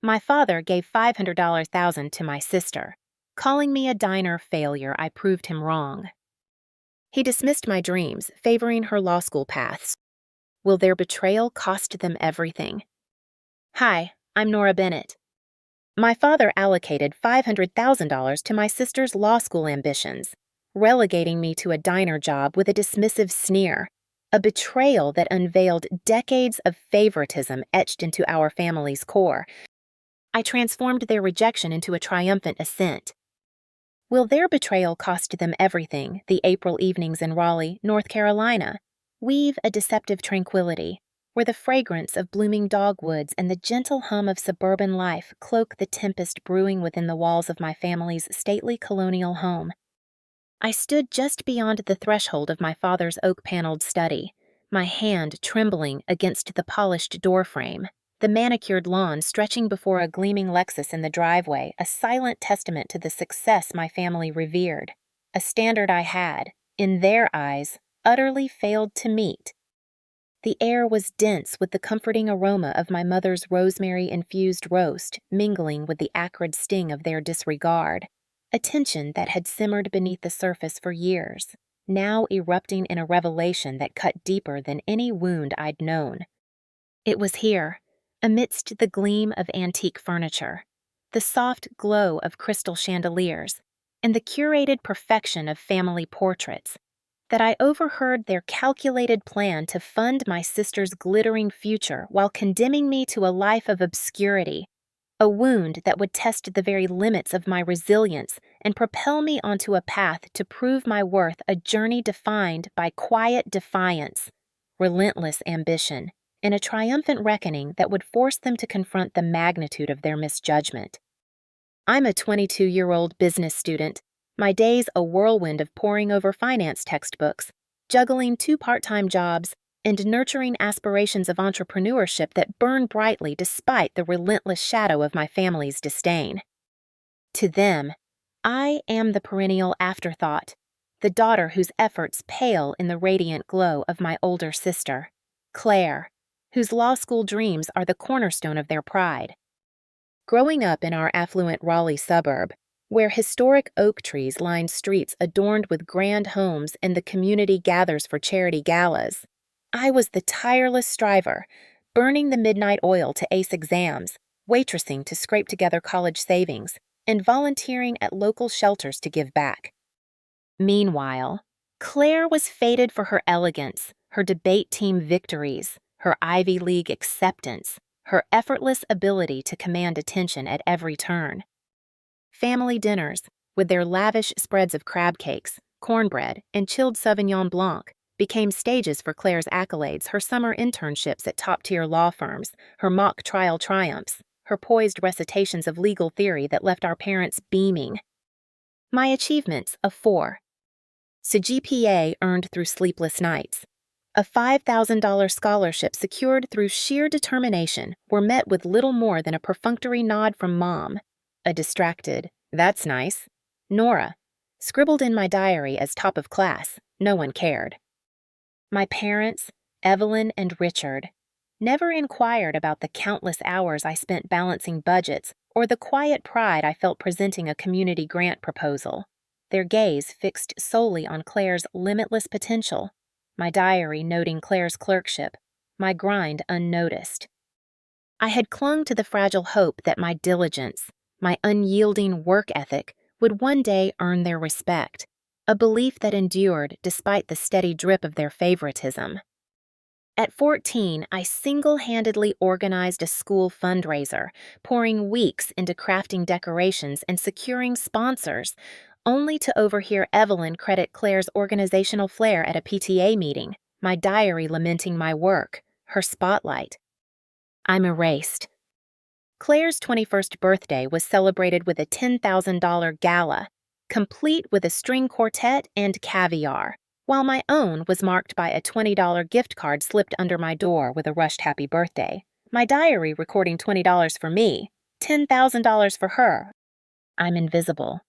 My father gave $500,000 to my sister, calling me a diner failure. I proved him wrong. He dismissed my dreams, favoring her law school paths. Will their betrayal cost them everything? Hi, I'm Nora Bennett. My father allocated $500,000 to my sister's law school ambitions, relegating me to a diner job with a dismissive sneer, a betrayal that unveiled decades of favoritism etched into our family's core. I transformed their rejection into a triumphant ascent. Will their betrayal cost them everything? The April evenings in Raleigh, North Carolina, weave a deceptive tranquility, where the fragrance of blooming dogwoods and the gentle hum of suburban life cloak the tempest brewing within the walls of my family's stately colonial home. I stood just beyond the threshold of my father's oak-paneled study, my hand trembling against the polished doorframe, the manicured lawn stretching before a gleaming Lexus in the driveway, a silent testament to the success my family revered, a standard I had, in their eyes, utterly failed to meet. The air was dense with the comforting aroma of my mother's rosemary-infused roast mingling with the acrid sting of their disregard, a tension that had simmered beneath the surface for years, now erupting in a revelation that cut deeper than any wound I'd known. It was here, amidst the gleam of antique furniture, the soft glow of crystal chandeliers, and the curated perfection of family portraits, that I overheard their calculated plan to fund my sister's glittering future while condemning me to a life of obscurity, a wound that would test the very limits of my resilience and propel me onto a path to prove my worth, a journey defined by quiet defiance, relentless ambition, and a triumphant reckoning that would force them to confront the magnitude of their misjudgment. I'm a 22-year-old business student, my days a whirlwind of poring over finance textbooks, juggling 2 part-time jobs, and nurturing aspirations of entrepreneurship that burn brightly despite the relentless shadow of my family's disdain. To them, I am the perennial afterthought, the daughter whose efforts pale in the radiant glow of my older sister, Claire, whose law school dreams are the cornerstone of their pride. Growing up in our affluent Raleigh suburb, where historic oak trees line streets adorned with grand homes and the community gathers for charity galas, I was the tireless striver, burning the midnight oil to ace exams, waitressing to scrape together college savings, and volunteering at local shelters to give back. Meanwhile, Claire was fated for her elegance, her debate team victories, her Ivy League acceptance, her effortless ability to command attention at every turn. Family dinners, with their lavish spreads of crab cakes, cornbread, and chilled Sauvignon Blanc, became stages for Claire's accolades, her summer internships at top-tier law firms, her mock trial triumphs, her poised recitations of legal theory that left our parents beaming. My achievements, a 4. GPA earned through sleepless nights. A $5,000 scholarship secured through sheer determination were met with little more than a perfunctory nod from Mom. A distracted, "That's nice," Nora, scribbled in my diary as top of class. No one cared. My parents, Evelyn and Richard, never inquired about the countless hours I spent balancing budgets or the quiet pride I felt presenting a community grant proposal, their gaze fixed solely on Claire's limitless potential, my diary noting Claire's clerkship, my grind unnoticed. I had clung to the fragile hope that my diligence, my unyielding work ethic, would one day earn their respect, a belief that endured despite the steady drip of their favoritism. At 14, I single-handedly organized a school fundraiser, pouring weeks into crafting decorations and securing sponsors, only to overhear Evelyn credit Claire's organizational flair at a PTA meeting, my diary lamenting my work, her spotlight. I'm erased. Claire's 21st birthday was celebrated with a $10,000 gala, complete with a string quartet and caviar, while my own was marked by a $20 gift card slipped under my door with a rushed happy birthday, my diary recording $20 for me, $10,000 for her. I'm invisible.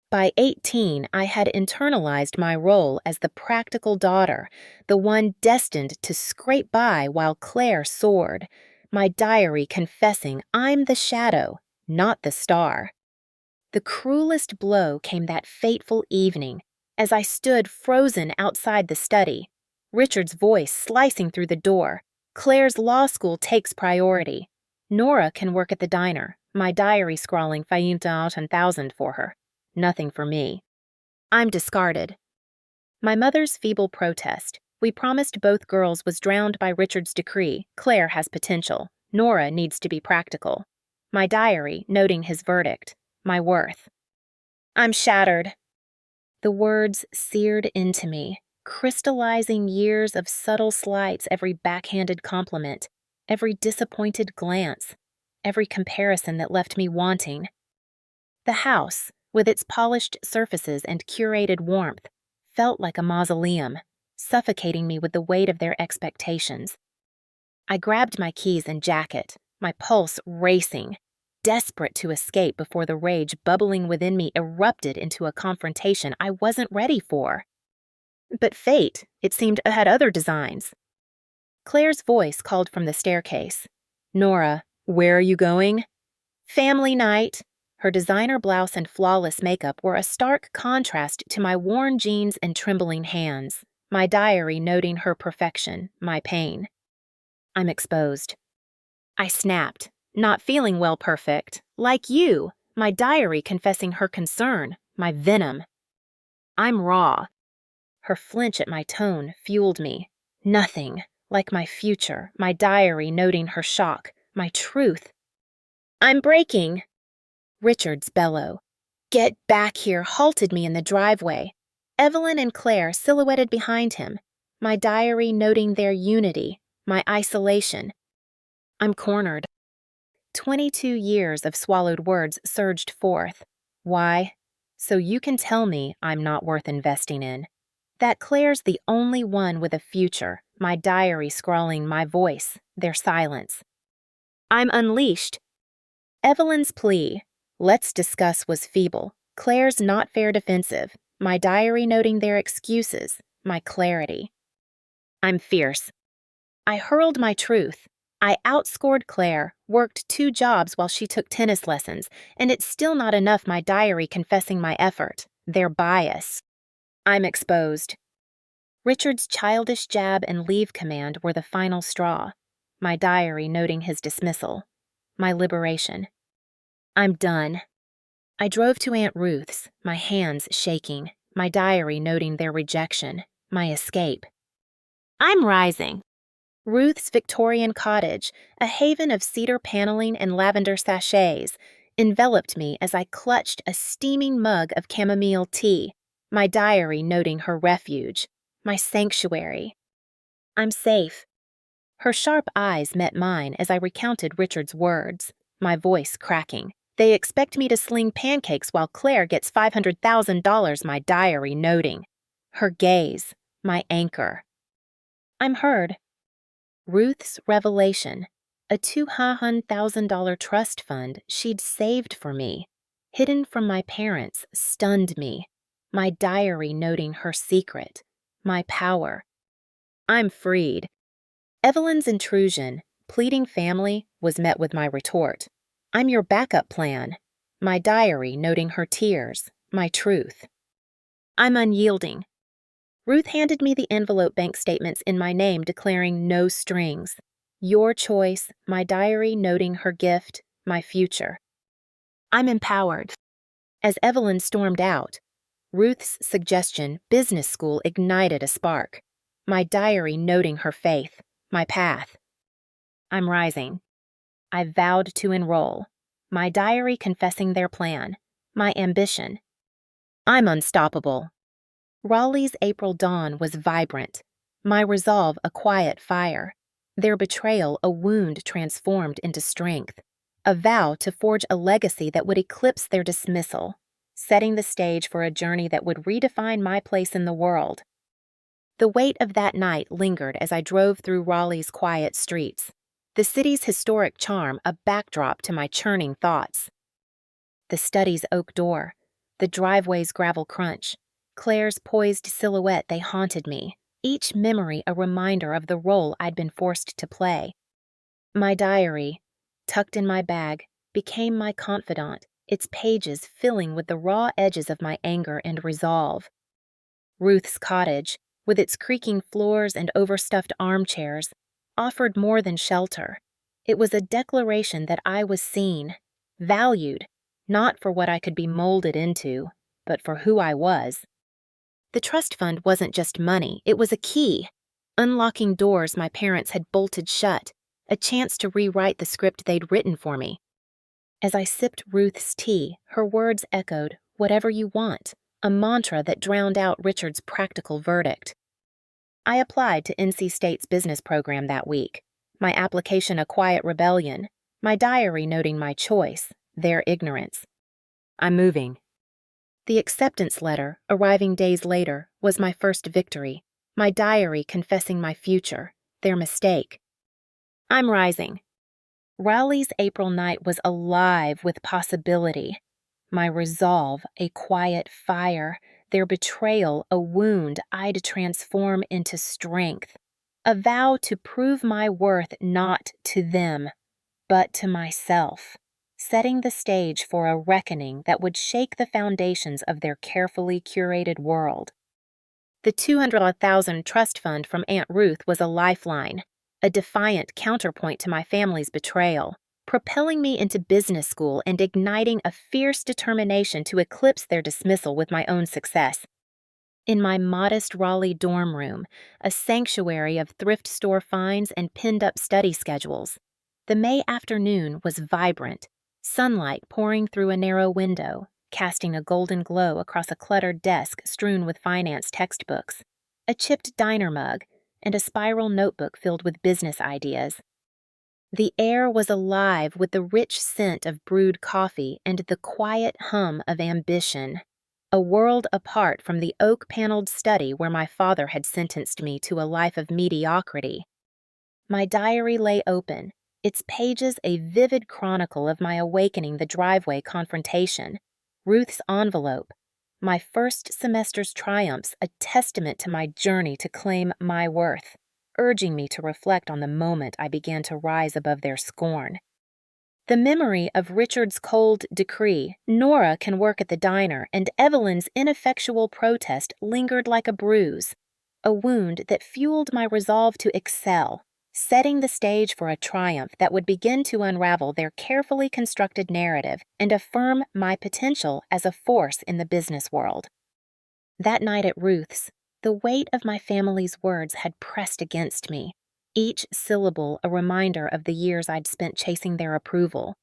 By 18, I had internalized my role as the practical daughter, the one destined to scrape by while Claire soared, My diary confessing I'm the shadow, not the star. The cruelest blow came that fateful evening, as I stood frozen outside the study, Richard's voice slicing through the door. Claire's law school takes priority. Nora can work at the diner, my diary scrawling 50,000 for her. Nothing for me. I'm discarded. My mother's feeble protest. We promised both girls was drowned by Richard's decree. Claire has potential. Nora needs to be practical. My diary noting his verdict. My worth. I'm shattered. The words seared into me, crystallizing years of subtle slights, every backhanded compliment, every disappointed glance, every comparison that left me wanting. The house, with its polished surfaces and curated warmth, felt like a mausoleum, suffocating me with the weight of their expectations. I grabbed my keys and jacket, my pulse racing, desperate to escape before the rage bubbling within me erupted into a confrontation I wasn't ready for. But fate, it seemed, had other designs. Claire's voice called from the staircase. Nora, where are you going? Family night. Her designer blouse and flawless makeup were a stark contrast to my worn jeans and trembling hands, my diary noting her perfection, my pain. I'm exposed. I snapped, not feeling well perfect, like you, my diary confessing her concern, my venom. I'm raw. Her flinch at my tone fueled me. Nothing, like my future, my diary noting her shock, my truth. I'm breaking. Richard's bellow. Get back here halted me in the driveway. Evelyn and Claire silhouetted behind him, my diary noting their unity, my isolation. I'm cornered. 22 years of swallowed words surged forth. Why? So you can tell me I'm not worth investing in. That Claire's the only one with a future, my diary scrawling my voice, their silence. I'm unleashed. Evelyn's plea, let's discuss, was feeble. Claire's not fair defensive, my diary noting their excuses, my clarity. I'm fierce. I hurled my truth. I outscored Claire, worked 2 jobs while she took tennis lessons, and it's still not enough, my diary confessing my effort, their bias. I'm exposed. Richard's childish jab and leave command were the final straw, my diary noting his dismissal, my liberation. I'm done. I drove to Aunt Ruth's, my hands shaking, my diary noting their rejection, my escape. I'm rising. Ruth's Victorian cottage, a haven of cedar paneling and lavender sachets, enveloped me as I clutched a steaming mug of chamomile tea, my diary noting her refuge, my sanctuary. I'm safe. Her sharp eyes met mine as I recounted Richard's words, my voice cracking. They expect me to sling pancakes while Claire gets $500,000, my diary noting. Her gaze, my anchor. I'm heard. Ruth's revelation, a $200,000 trust fund she'd saved for me, hidden from my parents, stunned me, my diary noting her secret, my power. I'm freed. Evelyn's intrusion, pleading family, was met with my retort. I'm your backup plan, my diary noting her tears, my truth. I'm unyielding. Ruth handed me the envelope bank statements in my name declaring no strings. Your choice, my diary noting her gift, my future. I'm empowered. As Evelyn stormed out, Ruth's suggestion, business school, ignited a spark. My diary noting her faith, my path. I'm rising. I vowed to enroll. My diary confessing their plan, my ambition. I'm unstoppable. Raleigh's April dawn was vibrant, my resolve a quiet fire, their betrayal a wound transformed into strength, a vow to forge a legacy that would eclipse their dismissal, setting the stage for a journey that would redefine my place in the world. The weight of that night lingered as I drove through Raleigh's quiet streets, the city's historic charm a backdrop to my churning thoughts. The study's oak door, the driveway's gravel crunch, Claire's poised silhouette, they haunted me, each memory a reminder of the role I'd been forced to play. My diary, tucked in my bag, became my confidant, its pages filling with the raw edges of my anger and resolve. Ruth's cottage, with its creaking floors and overstuffed armchairs, offered more than shelter. It was a declaration that I was seen, valued, not for what I could be molded into, but for who I was. The trust fund wasn't just money, it was a key, unlocking doors my parents had bolted shut, a chance to rewrite the script they'd written for me. As I sipped Ruth's tea, her words echoed, "Whatever you want," a mantra that drowned out Richard's practical verdict. I applied to NC State's business program that week, my application a quiet rebellion, my diary noting my choice, their ignorance. "I'm moving." The acceptance letter, arriving days later, was my first victory, my diary confessing my future, their mistake. "I'm rising." Raleigh's April night was alive with possibility. My resolve, a quiet fire, their betrayal, a wound I'd transform into strength. A vow to prove my worth not to them, but to myself, setting the stage for a reckoning that would shake the foundations of their carefully curated world. The $200,000 trust fund from Aunt Ruth was a lifeline, a defiant counterpoint to my family's betrayal, propelling me into business school and igniting a fierce determination to eclipse their dismissal with my own success. In my modest Raleigh dorm room, a sanctuary of thrift store finds and pinned-up study schedules, the May afternoon was vibrant, sunlight pouring through a narrow window, casting a golden glow across a cluttered desk strewn with finance textbooks, a chipped diner mug, and a spiral notebook filled with business ideas. The air was alive with the rich scent of brewed coffee and the quiet hum of ambition, a world apart from the oak-paneled study where my father had sentenced me to a life of mediocrity. My diary lay open, its pages a vivid chronicle of my awakening the driveway confrontation, Ruth's envelope, my first semester's triumphs a testament to my journey to claim my worth, urging me to reflect on the moment I began to rise above their scorn. The memory of Richard's cold decree, "Nora can work at the diner," and Evelyn's ineffectual protest lingered like a bruise, a wound that fueled my resolve to excel, setting the stage for a triumph that would begin to unravel their carefully constructed narrative and affirm my potential as a force in the business world. That night at Ruth's, the weight of my family's words had pressed against me, each syllable a reminder of the years I'd spent chasing their approval.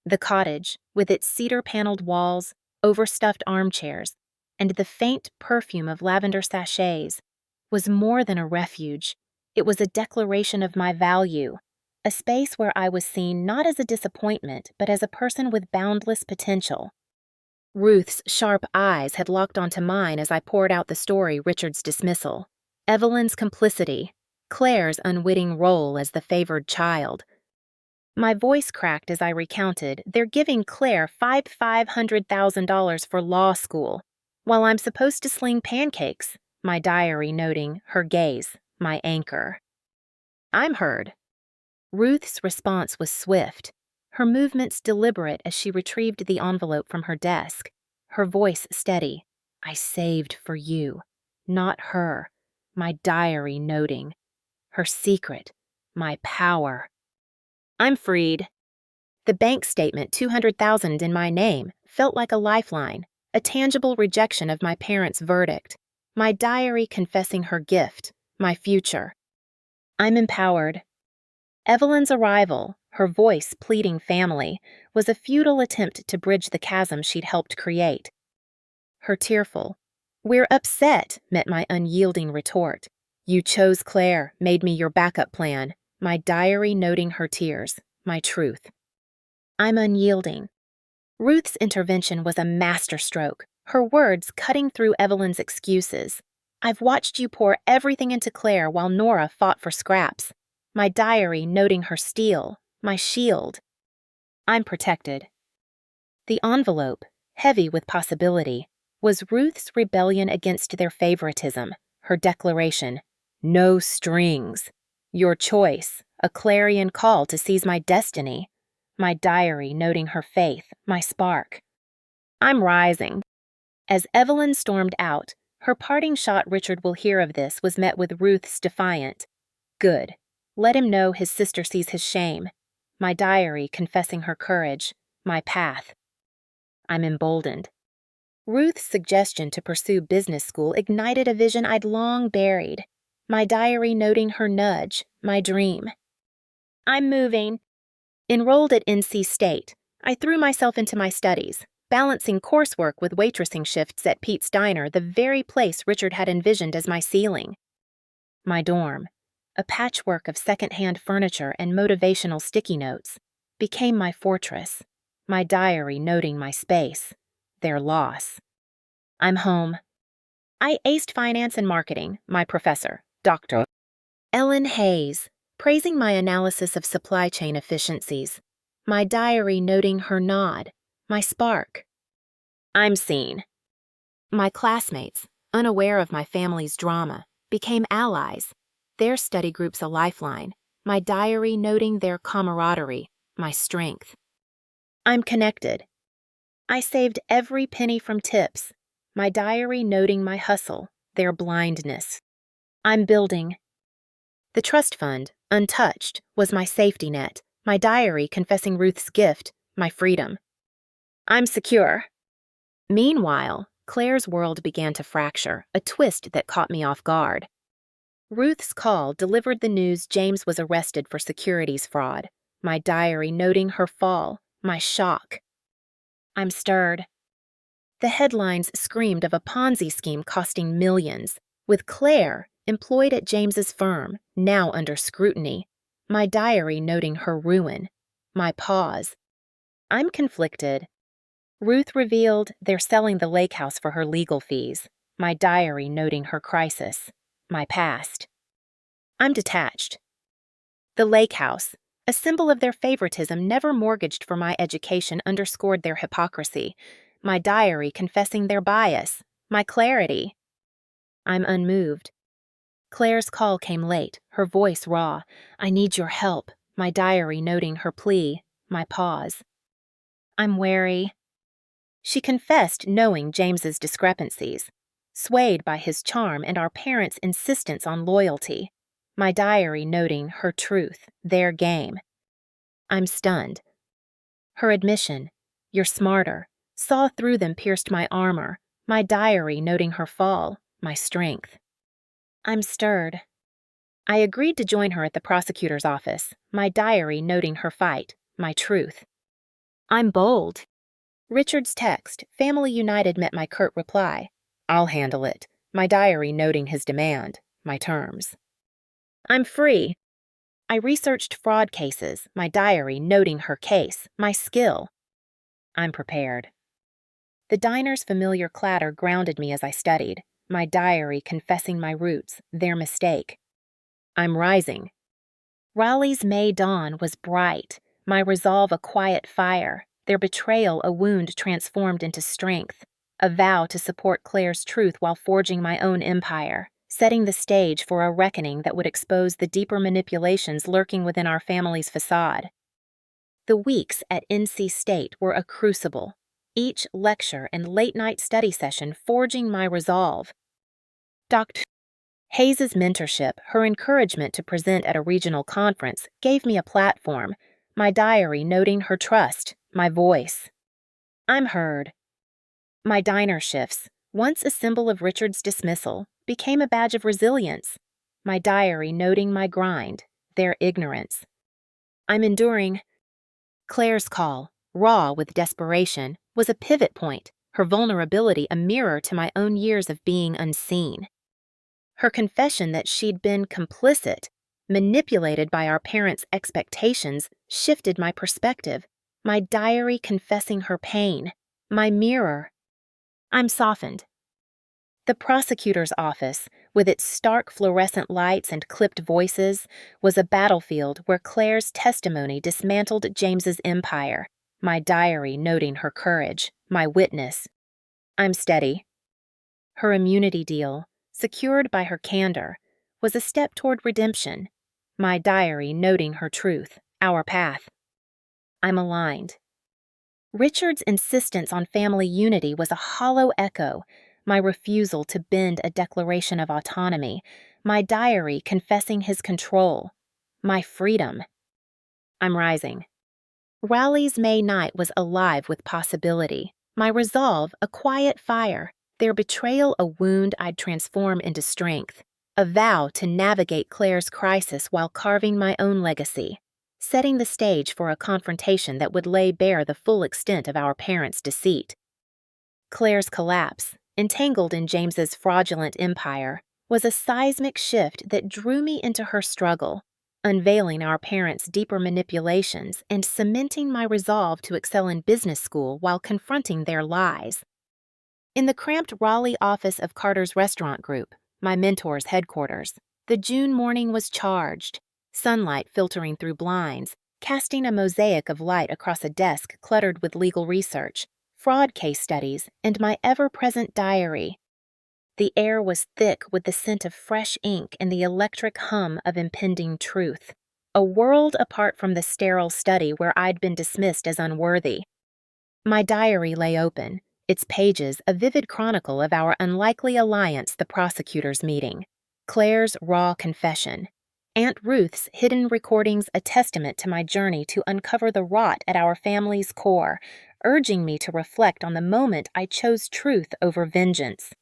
The cottage, with its cedar-paneled walls, overstuffed armchairs, and the faint perfume of lavender sachets, was more than a refuge. It was a declaration of my value, a space where I was seen not as a disappointment, but as a person with boundless potential. Ruth's sharp eyes had locked onto mine as I poured out the story Richard's dismissal, Evelyn's complicity, Claire's unwitting role as the favored child. My voice cracked as I recounted they're giving Claire $500,000 for law school, while I'm supposed to sling pancakes, my diary noting her gaze, my anchor. "I'm heard." Ruth's response was swift, her movements deliberate as she retrieved the envelope from her desk, her voice steady. "I saved for you, not her," my diary noting. Her secret, my power. "I'm freed." The bank statement, $200,000 in my name, felt like a lifeline, a tangible rejection of my parents' verdict, my diary confessing her gift, my future. "I'm empowered." Evelyn's arrival, her voice pleading family, was a futile attempt to bridge the chasm she'd helped create. Her tearful, "We're upset," met my unyielding retort. "You chose Claire, made me your backup plan," my diary noting her tears, my truth. "I'm unyielding." Ruth's intervention was a masterstroke, her words cutting through Evelyn's excuses. "I've watched you pour everything into Claire while Nora fought for scraps," my diary noting her steel, my shield. "I'm protected." The envelope, heavy with possibility, was Ruth's rebellion against their favoritism, her declaration, "No strings. Your choice, a clarion call to seize my destiny. My diary noting her faith, my spark. I'm rising. As Evelyn stormed out, her parting shot Richard will hear of this was met with Ruth's defiant, "Good. Let him know his sister sees his shame." My diary confessing her courage, my path. I'm emboldened. Ruth's suggestion to pursue business school ignited a vision I'd long buried. My diary noting her nudge, my dream. I'm moving. Enrolled at NC State, I threw myself into my studies, balancing coursework with waitressing shifts at Pete's Diner, the very place Richard had envisioned as my ceiling. My dorm, a patchwork of secondhand furniture and motivational sticky notes, became my fortress, my diary noting my space, their loss. I'm home. I aced finance and marketing, my professor, Dr. Ellen Hayes, praising my analysis of supply chain efficiencies, my diary noting her nod, my spark. I'm seen. My classmates, unaware of my family's drama, became allies, their study groups a lifeline, my diary noting their camaraderie, my strength. I'm connected. I saved every penny from tips, my diary noting my hustle, their blindness. I'm building. The trust fund, untouched, was my safety net, my diary confessing Ruth's gift, my freedom. I'm secure. Meanwhile, Claire's world began to fracture, a twist that caught me off guard. Ruth's call delivered the news James was arrested for securities fraud, my diary noting her fall, my shock. I'm stirred. The headlines screamed of a Ponzi scheme costing millions, with Claire, employed at James's firm, now under scrutiny, my diary noting her ruin, my pause. I'm conflicted. Ruth revealed they're selling the lake house for her legal fees, my diary noting her crisis, my past. I'm detached. The lake house, a symbol of their favoritism never mortgaged for my education, underscored their hypocrisy, my diary confessing their bias, my clarity. I'm unmoved. Claire's call came late, her voice raw. I need your help, my diary noting her plea, my pause. I'm wary. She confessed knowing James's discrepancies, swayed by his charm and our parents' insistence on loyalty, my diary noting her truth, their game. I'm stunned. Her admission, "You're smarter," saw through them pierced my armor, my diary noting her fall, my strength. I'm stirred. I agreed to join her at the prosecutor's office, my diary noting her fight, my truth. I'm bold. Richard's text, "Family United," met my curt reply. I'll handle it, my diary noting his demand, my terms. I'm free. I researched fraud cases, my diary noting her case, my skill. I'm prepared. The diner's familiar clatter grounded me as I studied, my diary confessing my roots, their mistake. I'm rising. Raleigh's May dawn was bright, my resolve a quiet fire, their betrayal a wound transformed into strength, a vow to support Claire's truth while forging my own empire, setting the stage for a reckoning that would expose the deeper manipulations lurking within our family's facade. The weeks at NC State were a crucible, each lecture and late-night study session forging my resolve. Dr. Hayes's mentorship, her encouragement to present at a regional conference, gave me a platform, my diary noting her trust, my voice. I'm heard. My diner shifts, once a symbol of Richard's dismissal, became a badge of resilience, my diary noting my grind, their ignorance. I'm enduring. Claire's call, raw with desperation, was a pivot point, her vulnerability a mirror to my own years of being unseen. Her confession that she'd been complicit, manipulated by our parents' expectations, shifted my perspective, my diary confessing her pain, my mirror. I'm softened. The prosecutor's office, with its stark fluorescent lights and clipped voices, was a battlefield where Claire's testimony dismantled James's empire, my diary noting her courage, my witness. I'm steady. Her immunity deal, secured by her candor, was a step toward redemption, My diary noting her truth, our path. I'm aligned. Richard's insistence on family unity was a hollow echo, my refusal to bend a declaration of autonomy, my diary confessing his control, my freedom. I'm rising. Raleigh's May night was alive with possibility, my resolve a quiet fire, their betrayal a wound I'd transform into strength, a vow to navigate Claire's crisis while carving my own legacy, setting the stage for a confrontation that would lay bare the full extent of our parents' deceit. Claire's collapse, entangled in James's fraudulent empire, was a seismic shift that drew me into her struggle, unveiling our parents' deeper manipulations and cementing my resolve to excel in business school while confronting their lies. In the cramped Raleigh office of Carter's Restaurant Group, my mentor's headquarters, the June morning was charged, sunlight filtering through blinds, casting a mosaic of light across a desk cluttered with legal research, fraud case studies, and my ever-present diary. The air was thick with the scent of fresh ink and the electric hum of impending truth, a world apart from the sterile study where I'd been dismissed as unworthy. My diary lay open, its pages a vivid chronicle of our unlikely alliance, the prosecutor's meeting, Claire's raw confession, Aunt Ruth's hidden recordings a testament to my journey to uncover the rot at our family's core, urging me to reflect on the moment I chose truth over vengeance.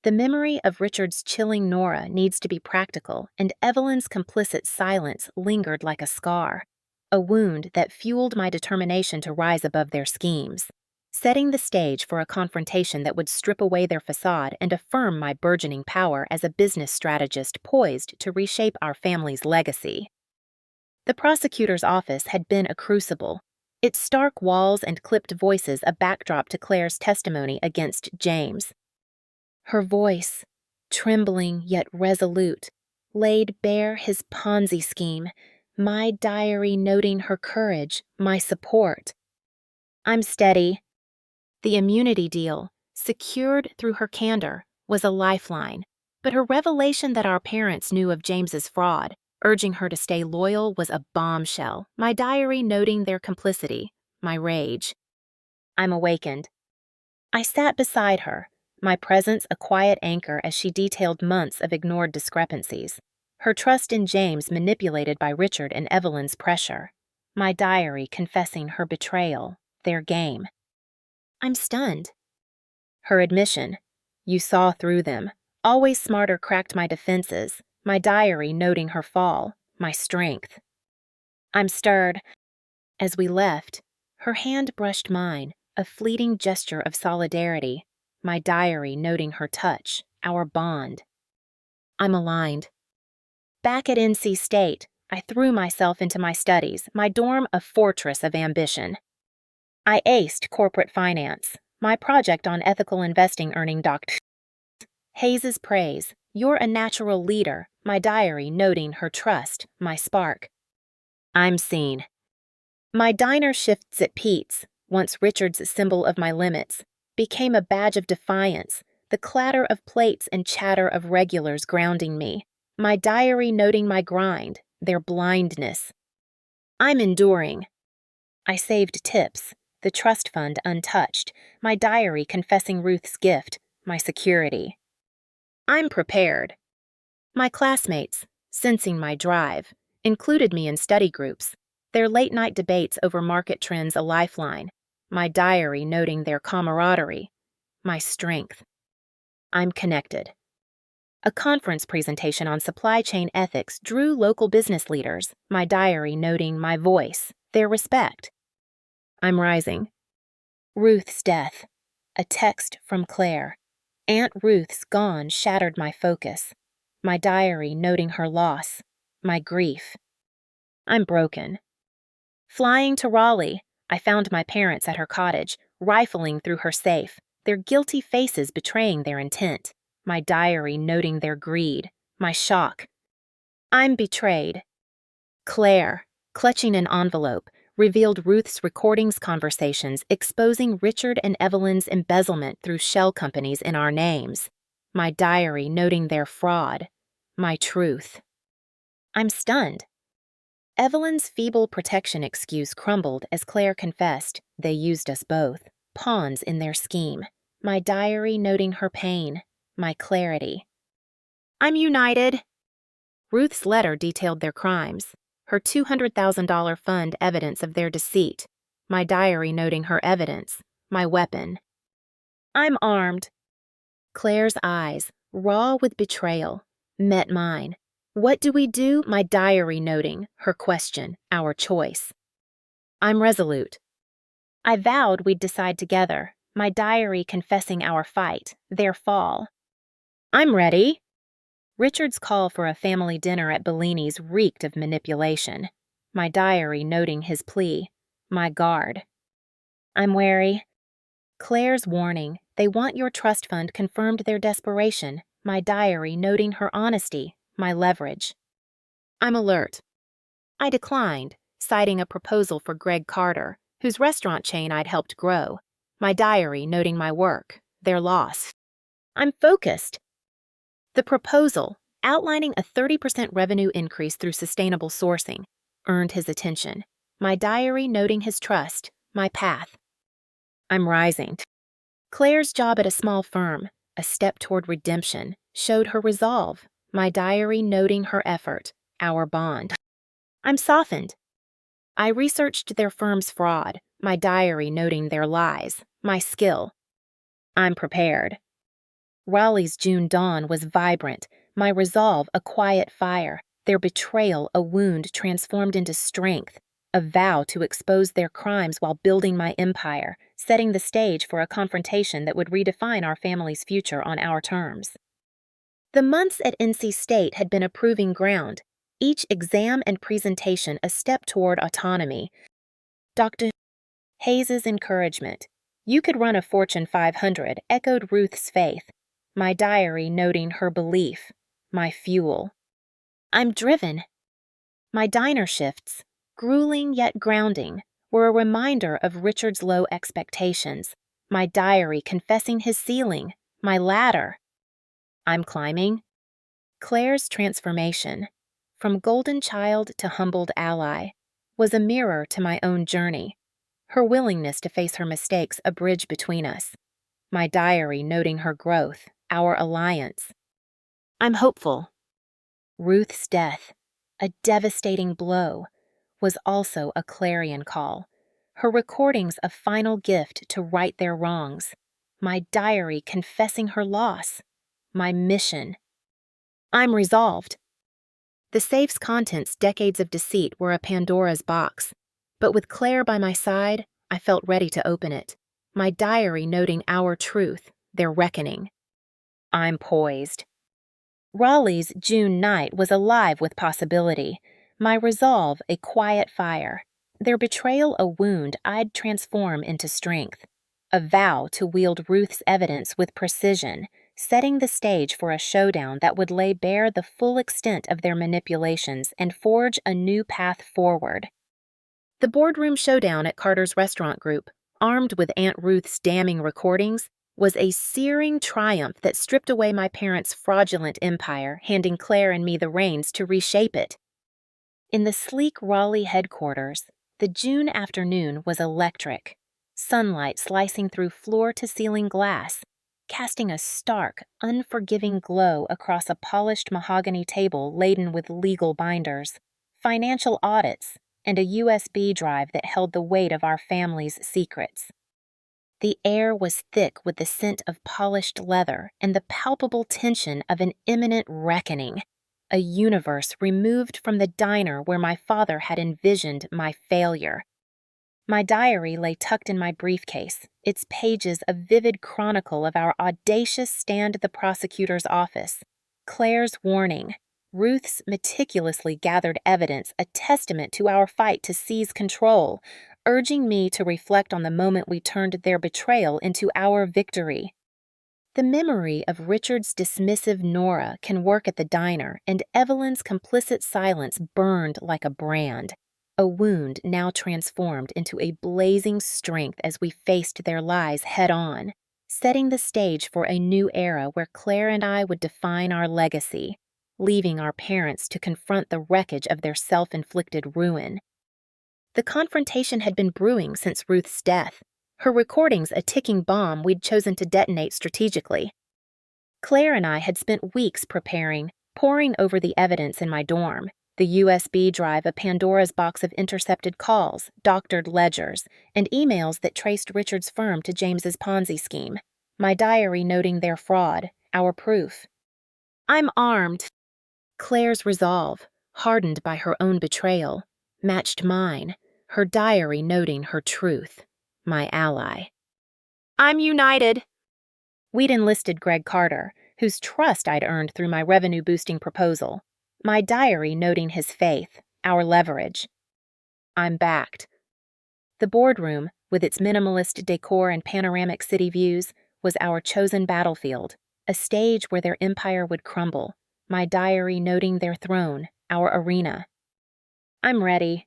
The memory of Richard's chilling Nora needs to be practical, and Evelyn's complicit silence lingered like a scar, a wound that fueled my determination to rise above their schemes, setting the stage for a confrontation that would strip away their facade and affirm my burgeoning power as a business strategist poised to reshape our family's legacy. The prosecutor's office had been a crucible, its stark walls and clipped voices a backdrop to Claire's testimony against James. Her voice, trembling yet resolute, laid bare his Ponzi scheme, my diary noting her courage, my support. I'm steady. The immunity deal, secured through her candor, was a lifeline, but her revelation that our parents knew of James's fraud, urging her to stay loyal, was a bombshell, my diary noting their complicity, my rage. I'm awakened. I sat beside her, my presence a quiet anchor as she detailed months of ignored discrepancies, her trust in James manipulated by Richard and Evelyn's pressure, my diary confessing her betrayal, their game. I'm stunned. Her admission, you saw through them, always smarter cracked my defenses, my diary noting her fall, my strength. I'm stirred. As we left, her hand brushed mine, a fleeting gesture of solidarity, my diary noting her touch, our bond. I'm aligned. Back at NC State, I threw myself into my studies, my dorm a fortress of ambition. I aced corporate finance, my project on ethical investing earning Dr. Hayes's praise, you're a natural leader, my diary noting her trust, my spark. I'm seen. My diner shifts at Pete's, once Richard's symbol of my limits, became a badge of defiance, the clatter of plates and chatter of regulars grounding me, my diary noting my grind, their blindness. I'm enduring. I saved tips, the trust fund untouched, my diary confessing Ruth's gift, my security. I'm prepared. My classmates, sensing my drive, included me in study groups, their late-night debates over market trends a lifeline, my diary noting their camaraderie, my strength. I'm connected. A conference presentation on supply chain ethics drew local business leaders, my diary noting my voice, their respect. I'm rising. Ruth's death. A text from Claire. Aunt Ruth's gone shattered my focus, my diary noting her loss, my grief. I'm broken. Flying to Raleigh, I found my parents at her cottage, rifling through her safe, their guilty faces betraying their intent, my diary noting their greed, my shock. I'm betrayed. Claire, clutching an envelope, revealed Ruth's recordings conversations exposing Richard and Evelyn's embezzlement through shell companies in our names, my diary noting their fraud, my truth. I'm stunned. Evelyn's feeble protection excuse crumbled as Claire confessed they used us both, pawns in their scheme. My diary noting her pain, my clarity. I'm united. Ruth's letter detailed their crimes, her $200,000 fund evidence of their deceit, my diary noting her evidence, my weapon. I'm armed. Claire's eyes, raw with betrayal, met mine. What do we do? My diary noting her question, our choice. I'm resolute. I vowed we'd decide together, my diary confessing our fight, their fall. I'm ready. Richard's call for a family dinner at Bellini's reeked of manipulation, my diary noting his plea, my guard. I'm wary. Claire's warning, they want your trust fund confirmed their desperation, my diary noting her honesty, my leverage. I'm alert. I declined, citing a proposal for Greg Carter, whose restaurant chain I'd helped grow, my diary noting my work, their loss. I'm focused. The proposal, outlining a 30% revenue increase through sustainable sourcing, earned his attention, my diary noting his trust, my path. I'm rising. Claire's job at a small firm, a step toward redemption, showed her resolve, my diary noting her effort, our bond. I'm softened. I researched their firm's fraud, my diary noting their lies, my skill. I'm prepared. Raleigh's June dawn was vibrant, my resolve a quiet fire, their betrayal a wound transformed into strength, a vow to expose their crimes while building my empire, setting the stage for a confrontation that would redefine our family's future on our terms. The months at NC State had been a proving ground, each exam and presentation a step toward autonomy. Dr. Hayes's encouragement, "You could run a Fortune 500, echoed Ruth's faith, my diary noting her belief, my fuel. I'm driven. My diner shifts, grueling yet grounding, were a reminder of Richard's low expectations, my diary confessing his ceiling, my ladder. I'm climbing. Claire's transformation, from golden child to humbled ally, was a mirror to my own journey, her willingness to face her mistakes a bridge between us, my diary noting her growth, our alliance. I'm hopeful. Ruth's death, a devastating blow, was also a clarion call, her recordings a final gift to right their wrongs, my diary confessing her loss, my mission. I'm resolved. The safe's contents, decades of deceit, were a Pandora's box, but with Claire by my side, I felt ready to open it, my diary noting our truth, their reckoning. I'm poised. Raleigh's June night was alive with possibility, my resolve a quiet fire, their betrayal a wound I'd transform into strength, a vow to wield Ruth's evidence with precision, setting the stage for a showdown that would lay bare the full extent of their manipulations and forge a new path forward. The boardroom showdown at Carter's Restaurant Group, armed with Aunt Ruth's damning recordings, was a searing triumph that stripped away my parents' fraudulent empire, handing Claire and me the reins to reshape it. In the sleek Raleigh headquarters, the June afternoon was electric, sunlight slicing through floor-to-ceiling glass, casting a stark, unforgiving glow across a polished mahogany table laden with legal binders, financial audits, and a USB drive that held the weight of our family's secrets. The air was thick with the scent of polished leather and the palpable tension of an imminent reckoning, a universe removed from the diner where my father had envisioned my failure. My diary lay tucked in my briefcase, its pages a vivid chronicle of our audacious stand at the prosecutor's office, Claire's warning, Ruth's meticulously gathered evidence a testament to our fight to seize control, urging me to reflect on the moment we turned their betrayal into our victory. The memory of Richard's dismissive Nora can work at the diner, and Evelyn's complicit silence burned like a brand, a wound now transformed into a blazing strength as we faced their lies head-on, setting the stage for a new era where Claire and I would define our legacy, leaving our parents to confront the wreckage of their self-inflicted ruin. The confrontation had been brewing since Ruth's death, her recordings a ticking bomb we'd chosen to detonate strategically. Claire and I had spent weeks preparing, poring over the evidence in my dorm, the USB drive a Pandora's box of intercepted calls, doctored ledgers, and emails that traced Richard's firm to James's Ponzi scheme, my diary noting their fraud, our proof. I'm armed. Claire's resolve, hardened by her own betrayal, matched mine, her diary noting her truth, my ally. I'm united. We'd enlisted Greg Carter, whose trust I'd earned through my revenue-boosting proposal, my diary noting his faith, our leverage. I'm backed. The boardroom, with its minimalist decor and panoramic city views, was our chosen battlefield, a stage where their empire would crumble, my diary noting their throne, our arena. I'm ready.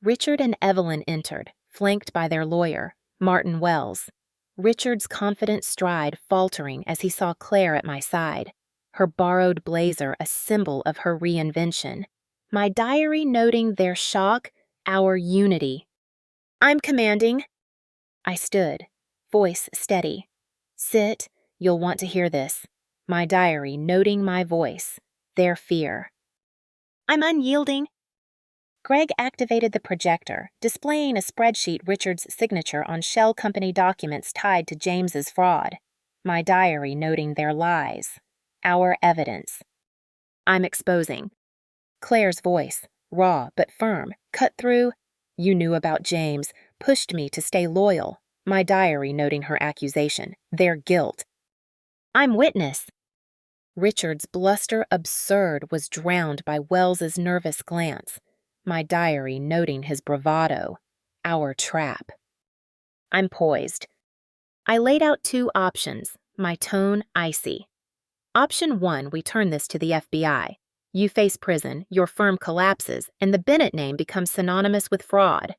Richard and Evelyn entered, flanked by their lawyer, Martin Wells. Richard's confident stride faltering as he saw Claire at my side, her borrowed blazer a symbol of her reinvention, my diary noting their shock, our unity. I'm commanding. I stood, voice steady. Sit, you'll want to hear this. My diary noting my voice, their fear. I'm unyielding. Greg activated the projector, displaying a spreadsheet Richard's signature on shell company documents tied to James's fraud. My diary noting their lies, our evidence. I'm exposing. Claire's voice, raw but firm, cut through. You knew about James, pushed me to stay loyal. My diary noting her accusation, their guilt. I'm witness. Richard's bluster absurd was drowned by Wells's nervous glance. My diary noting his bravado, our trap. I'm poised. I laid out 2 options, my tone icy. Option 1, we turn this to the FBI. You face prison, your firm collapses, and the Bennett name becomes synonymous with fraud.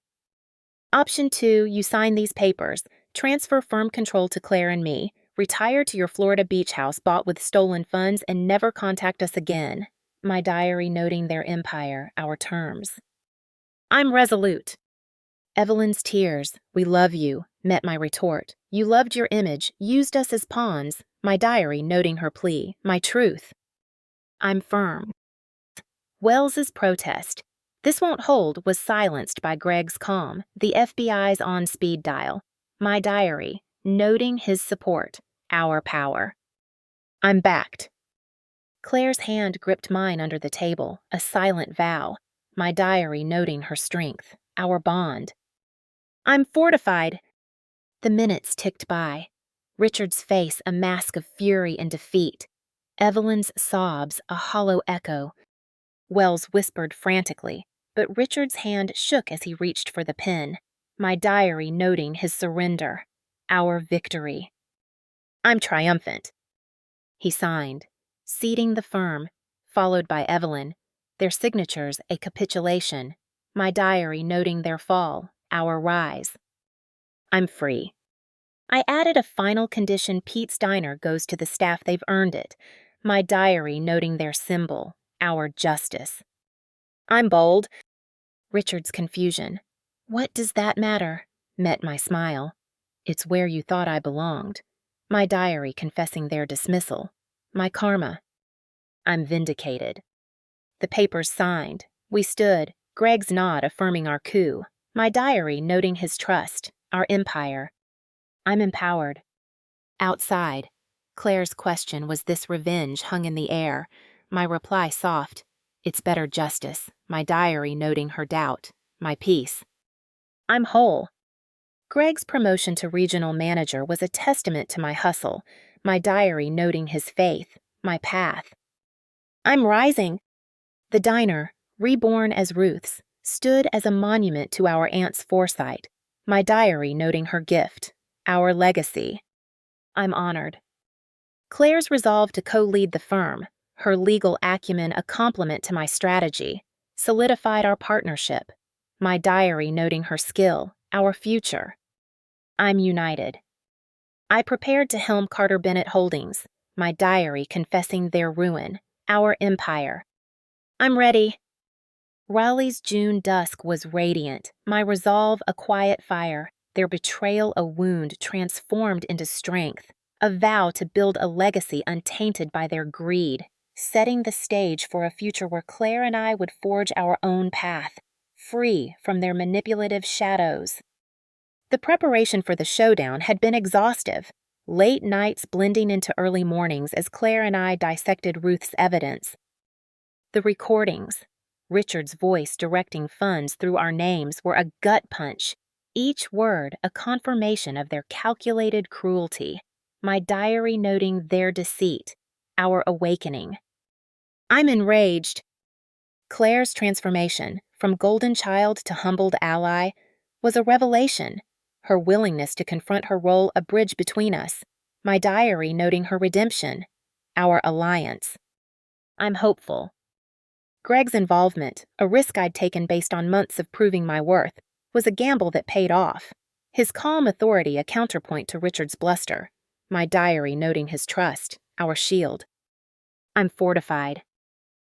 Option 2, you sign these papers, transfer firm control to Claire and me, retire to your Florida beach house bought with stolen funds, and never contact us again. My diary noting their empire, our terms. I'm resolute. Evelyn's tears, we love you, met my retort. You loved your image, used us as pawns, my diary noting her plea, my truth. I'm firm. Wells's protest, this won't hold, was silenced by Greg's calm, the FBI's on speed dial. My diary, noting his support, our power. I'm backed. Claire's hand gripped mine under the table, a silent vow, my diary noting her strength, our bond. I'm fortified. The minutes ticked by. Richard's face a mask of fury and defeat. Evelyn's sobs a hollow echo. Wells whispered frantically, but Richard's hand shook as he reached for the pen, my diary noting his surrender, our victory. I'm triumphant. He signed, ceding the firm, followed by Evelyn, their signatures a capitulation, my diary noting their fall, our rise. I'm free. I added a final condition Pete's Diner goes to the staff they've earned it, my diary noting their symbol, our justice. I'm bold. Richard's confusion. What does that matter? Met my smile. It's where you thought I belonged. My diary confessing their dismissal. My karma. I'm vindicated. The papers signed. We stood, Greg's nod affirming our coup. My diary noting his trust, our empire. I'm empowered. Outside, Claire's question was this revenge hung in the air. My reply soft. It's better justice. My diary noting her doubt. My peace. I'm whole. Greg's promotion to regional manager was a testament to my hustle, my diary noting his faith, my path. I'm rising. The diner, reborn as Ruth's, stood as a monument to our aunt's foresight, my diary noting her gift, our legacy. I'm honored. Claire's resolve to co-lead the firm, her legal acumen a complement to my strategy, solidified our partnership, my diary noting her skill, our future. I'm united. I prepared to helm Carter-Bennett Holdings, my diary confessing their ruin, our empire. I'm ready. Raleigh's June dusk was radiant, my resolve a quiet fire, their betrayal a wound transformed into strength, a vow to build a legacy untainted by their greed, setting the stage for a future where Claire and I would forge our own path, free from their manipulative shadows. The preparation for the showdown had been exhaustive, late nights blending into early mornings as Claire and I dissected Ruth's evidence. The recordings, Richard's voice directing funds through our names, were a gut punch, each word a confirmation of their calculated cruelty, my diary noting their deceit, our awakening. I'm enraged. Claire's transformation, from golden child to humbled ally, was a revelation, her willingness to confront her role a bridge between us, my diary noting her redemption, our alliance. I'm hopeful. Greg's involvement, a risk I'd taken based on months of proving my worth, was a gamble that paid off. His calm authority a counterpoint to Richard's bluster, my diary noting his trust, our shield. I'm fortified.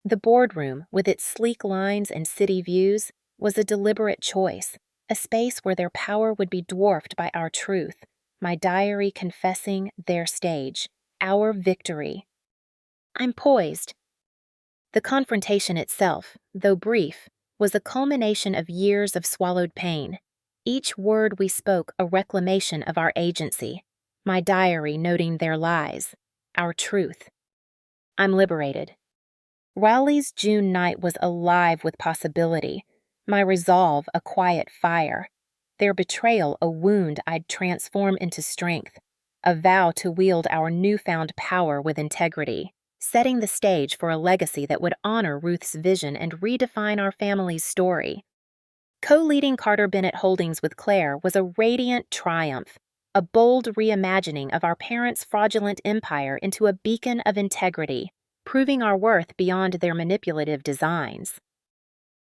The boardroom, with its sleek lines and city views, was a deliberate choice, a space where their power would be dwarfed by our truth, my diary confessing their stage, our victory. I'm poised. The confrontation itself, though brief, was a culmination of years of swallowed pain, each word we spoke a reclamation of our agency, my diary noting their lies, our truth. I'm liberated. Raleigh's June night was alive with possibility, my resolve a quiet fire, their betrayal a wound I'd transform into strength, a vow to wield our newfound power with integrity, setting the stage for a legacy that would honor Ruth's vision and redefine our family's story. Co-leading Carter-Bennett Holdings with Claire was a radiant triumph, a bold reimagining of our parents' fraudulent empire into a beacon of integrity, proving our worth beyond their manipulative designs.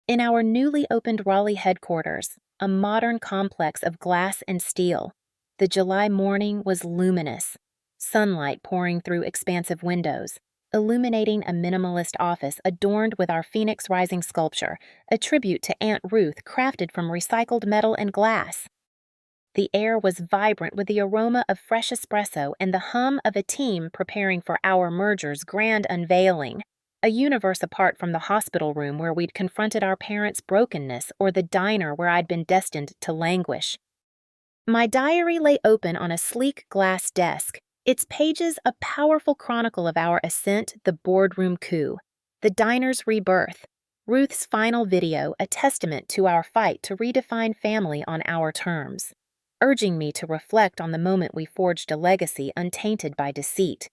In our newly opened Raleigh headquarters, a modern complex of glass and steel, the July morning was luminous, sunlight pouring through expansive windows, illuminating a minimalist office adorned with our Phoenix Rising sculpture, a tribute to Aunt Ruth crafted from recycled metal and glass. The air was vibrant with the aroma of fresh espresso and the hum of a team preparing for our merger's grand unveiling, a universe apart from the hospital room where we'd confronted our parents' brokenness or the diner where I'd been destined to languish. My diary lay open on a sleek glass desk, its pages a powerful chronicle of our ascent, the boardroom coup, the diner's rebirth, Ruth's final video a testament to our fight to redefine family on our terms, urging me to reflect on the moment we forged a legacy untainted by deceit.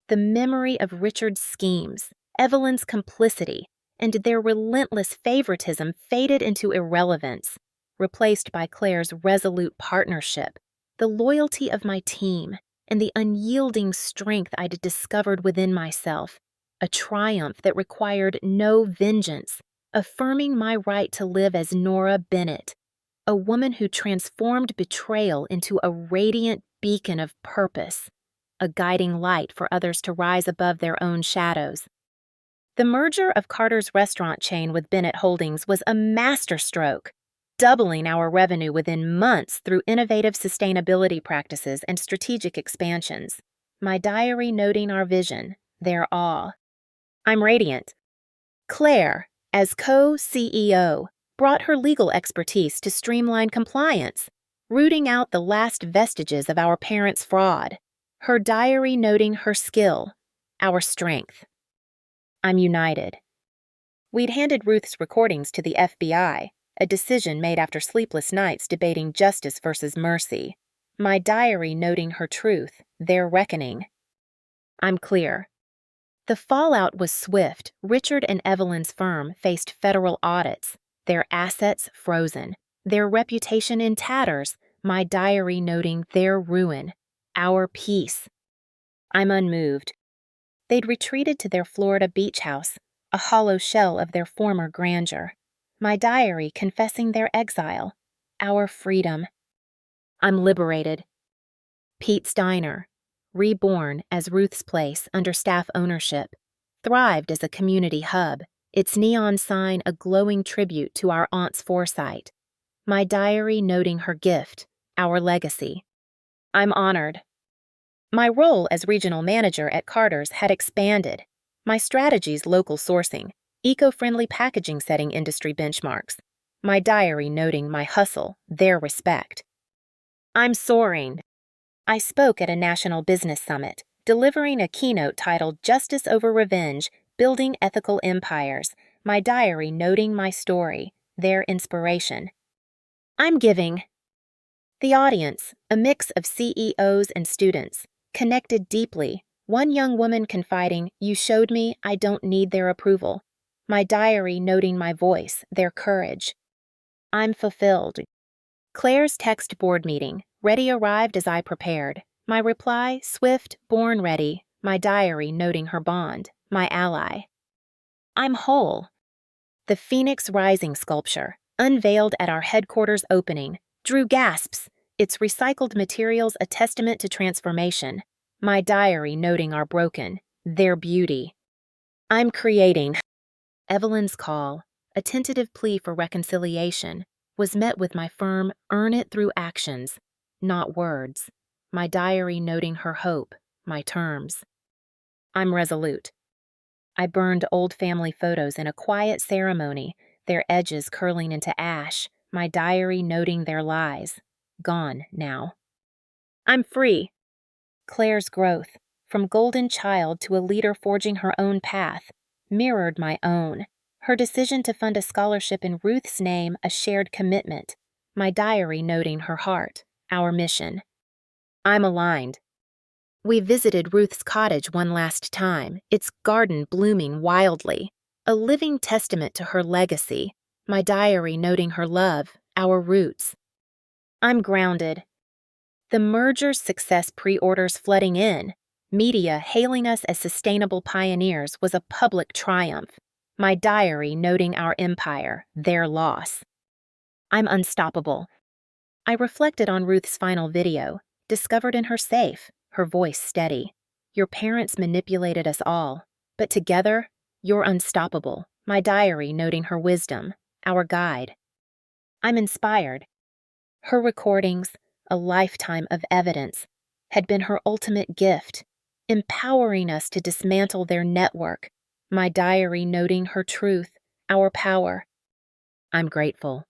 The memory of Richard's schemes, Evelyn's complicity, and their relentless favoritism faded into irrelevance, replaced by Claire's resolute partnership, the loyalty of my team, and the unyielding strength I'd discovered within myself, a triumph that required no vengeance, affirming my right to live as Nora Bennett, a woman who transformed betrayal into a radiant beacon of purpose, a guiding light for others to rise above their own shadows. The merger of Carter's restaurant chain with Bennett Holdings was a masterstroke, doubling our revenue within months through innovative sustainability practices and strategic expansions, my diary noting our vision, their awe. I'm radiant. Claire, as co-CEO, brought her legal expertise to streamline compliance, rooting out the last vestiges of our parents' fraud, her diary noting her skill, our strength. I'm united. We'd handed Ruth's recordings to the FBI, a decision made after sleepless nights debating justice versus mercy, my diary noting her truth, their reckoning. I'm clear. The fallout was swift. Richard and Evelyn's firm faced federal audits, their assets frozen, their reputation in tatters, my diary noting their ruin, our peace. I'm unmoved. They'd retreated to their Florida beach house, a hollow shell of their former grandeur, my diary confessing their exile, our freedom. I'm liberated. Pete's Diner, reborn as Ruth's Place under staff ownership, thrived as a community hub, its neon sign a glowing tribute to our aunt's foresight. My diary noting her gift, our legacy. I'm honored. My role as regional manager at Carter's had expanded. My strategies local sourcing, eco-friendly packaging setting industry benchmarks. My diary noting my hustle, their respect. I'm soaring. I spoke at a national business summit, delivering a keynote titled Justice Over Revenge, Building Ethical Empires, my diary noting my story, their inspiration. I'm giving. The audience, a mix of CEOs and students, connected deeply, one young woman confiding, "You showed me I don't need their approval." My diary noting my voice, their courage. I'm fulfilled. Claire's text board meeting, ready arrived as I prepared. My reply, swift, born ready, my diary noting her bond, my ally. I'm whole. The Phoenix Rising sculpture, unveiled at our headquarters opening, drew gasps, its recycled materials a testament to transformation, my diary noting our broken, their beauty. I'm creating. Evelyn's call, a tentative plea for reconciliation, was met with my firm, earn it through actions, not words, my diary noting her hope, my terms. I'm resolute. I burned old family photos in a quiet ceremony, their edges curling into ash, my diary noting their lies. Gone now. I'm free. Claire's growth, from golden child to a leader forging her own path, mirrored my own. Her decision to fund a scholarship in Ruth's name, a shared commitment. My diary noting her heart, our mission. I'm aligned. We visited Ruth's cottage one last time, its garden blooming wildly, a living testament to her legacy, my diary noting her love, our roots. I'm grounded. The merger's success pre-orders flooding in, media hailing us as sustainable pioneers was a public triumph, my diary noting our empire, their loss. I'm unstoppable. I reflected on Ruth's final video, discovered in her safe, her voice steady. Your parents manipulated us all, but together, you're unstoppable, my diary noting her wisdom, our guide. I'm inspired. Her recordings, a lifetime of evidence, had been her ultimate gift, empowering us to dismantle their network, my diary noting her truth, our power. I'm grateful.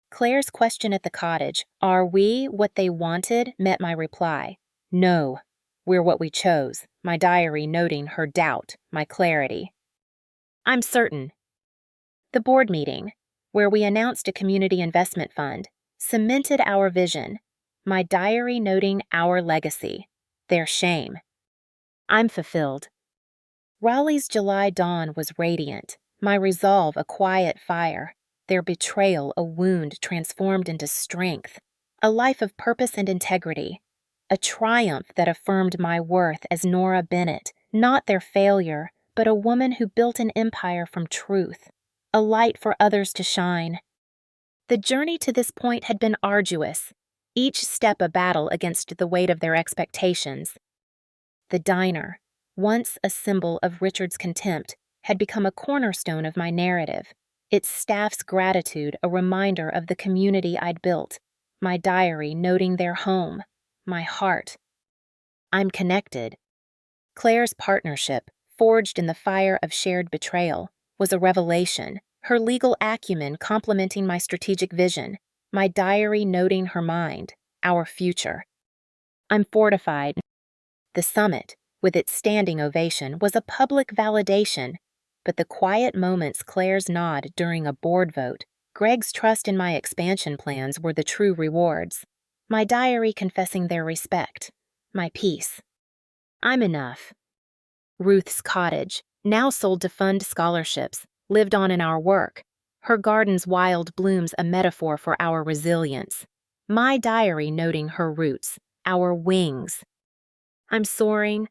Claire's question at the cottage, "Are we what they wanted?" met my reply. No, we're what we chose, my diary noting her doubt, my clarity. I'm certain. The board meeting, where we announced a community investment fund, cemented our vision, my diary noting our legacy, their shame. I'm fulfilled. Raleigh's July dawn was radiant, my resolve a quiet fire, their betrayal a wound transformed into strength, a life of purpose and integrity, a triumph that affirmed my worth as Nora Bennett, not their failure, but a woman who built an empire from truth, a light for others to shine. The journey to this point had been arduous, each step a battle against the weight of their expectations. The diner, once a symbol of Richard's contempt, had become a cornerstone of my narrative, its staff's gratitude a reminder of the community I'd built, my diary noting their home, my heart. I'm connected. Claire's partnership, forged in the fire of shared betrayal, was a revelation, her legal acumen complementing my strategic vision, my diary noting her mind, our future. I'm fortified. The summit, with its standing ovation, was a public validation, but the quiet moments Claire's nod during a board vote, Greg's trust in my expansion plans were the true rewards, my diary confessing their respect, my peace. I'm enough. Ruth's cottage, now sold to fund scholarships, lived on in our work, her garden's wild blooms a metaphor for our resilience, my diary noting her roots, our wings. I'm soaring.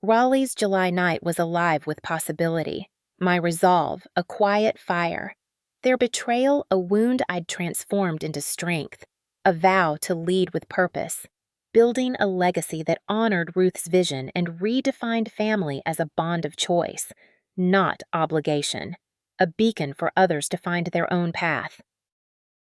Raleigh's July night was alive with possibility, my resolve a quiet fire, their betrayal a wound I'd transformed into strength, a vow to lead with purpose, building a legacy that honored Ruth's vision and redefined family as a bond of choice, not obligation, a beacon for others to find their own path.